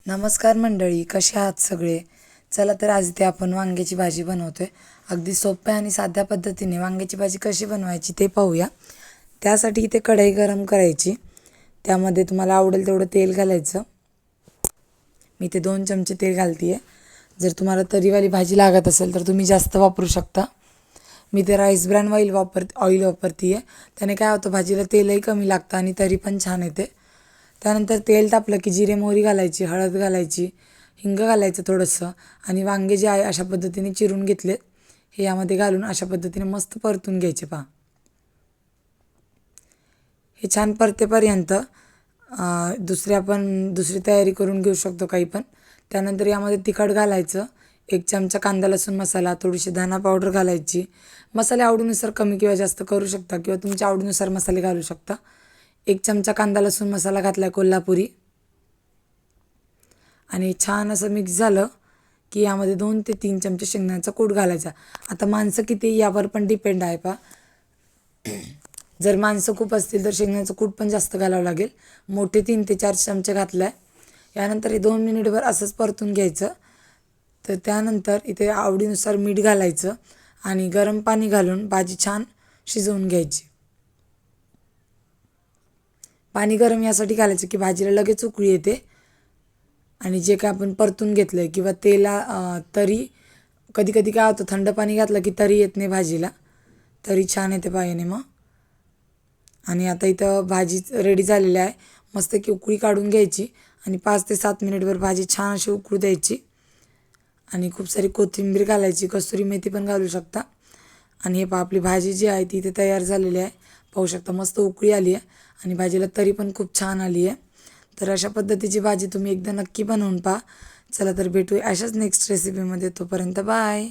नमस्कार मंडळी, कसे आहात सगळे? चला तर आज इथे आपण वांग्याची भाजी बनवतोय. अगदी सोप्या आणि साध्या पद्धतीने वांग्याची भाजी कशी बनवायची ते पाहूया. त्यासाठी इथे कढई गरम करायची. त्यामध्ये तुम्हाला आवडेल तेवढं तेल घालायचं. मी इथे 2 चमचे तेल घालते आहे. जर तुम्हाला तरीवाली भाजी लागत असेल तर तुम्ही जास्त वापरू शकता. मी ते राईस ब्रॅन ऑइल वापरते आहे. त्याने काय होतं, भाजीला तेलही कमी लागतं आणि तरी पण छान येते. त्यानंतर तेल तापलं की जिरे मोहरी घालायची, हळद घालायची, हिंग घालायचं थोडंसं आणि वांगे जे आहे अशा पद्धतीने चिरून घेतलेत हे यामध्ये घालून अशा पद्धतीने मस्त परतून घ्यायचे. पहा, हे छान परतेपर्यंत दुसरी तयारी करून घेऊ शकतो काही पण. त्यानंतर यामध्ये तिखट घालायचं, 1 चमचा कांदा लसूण मसाला, थोडीशी धना पावडर घालायची. मसाले आवडीनुसार कमी किंवा जास्त करू शकता किंवा तुमच्या आवडीनुसार मसाले घालू शकता. 1 चमचा कांदा लसूण मसाला घातला कोल्हापुरी आणि छान असं मिक्स झालं की यामध्ये 2 ते 3 चमचे शेंगदाण्याचा कूट घालायचा. आता माणसं किती यावर पण डिपेंड आहे. पहा, जर माणसं खूप असतील तर शेंगदाण्याचं कूट पण जास्त घालावं लागेल. मोठे 3 ते 4 चमचे घातलं आहे. यानंतर हे 2 मिनिटभर असंच परतून घ्यायचं. तर त्यानंतर इथे आवडीनुसार मीठ घालायचं आणि गरम पाणी घालून भाजी छान शिजवून घ्यायची. पाणी गरम यासाठी घालायचं की भाजीला लगेच उकळी येते आणि जे काय आपण परतून घेतलं आहे किंवा तरी कधी कधी काय होतं, थंड पाणी घातलं की तरी येत नाही भाजीला, तरी छान येते पायाने मग. आणि आता इथं भाजी रेडी झालेली आहे. मस्त की उकळी काढून घ्यायची आणि 5 ते 7 मिनिटभर भाजी छान अशी उकळू द्यायची आणि खूप सारी कोथिंबीर घालायची, कसुरी मेथी पण घालू शकता. आणि हे पहा, आपली भाजी जी आहे ती इथे तयार झालेली आहे. पाहू शकता मस्त उकळी आली आहे आणि भाजीला तरी पण खूप छान आली आहे. तर अशा पद्धतीची भाजी तुम्ही एकदा नक्की बनवून पहा. चला तर भेटूया अशाच नेक्स्ट रेसिपीमध्ये. तोपर्यंत बाय.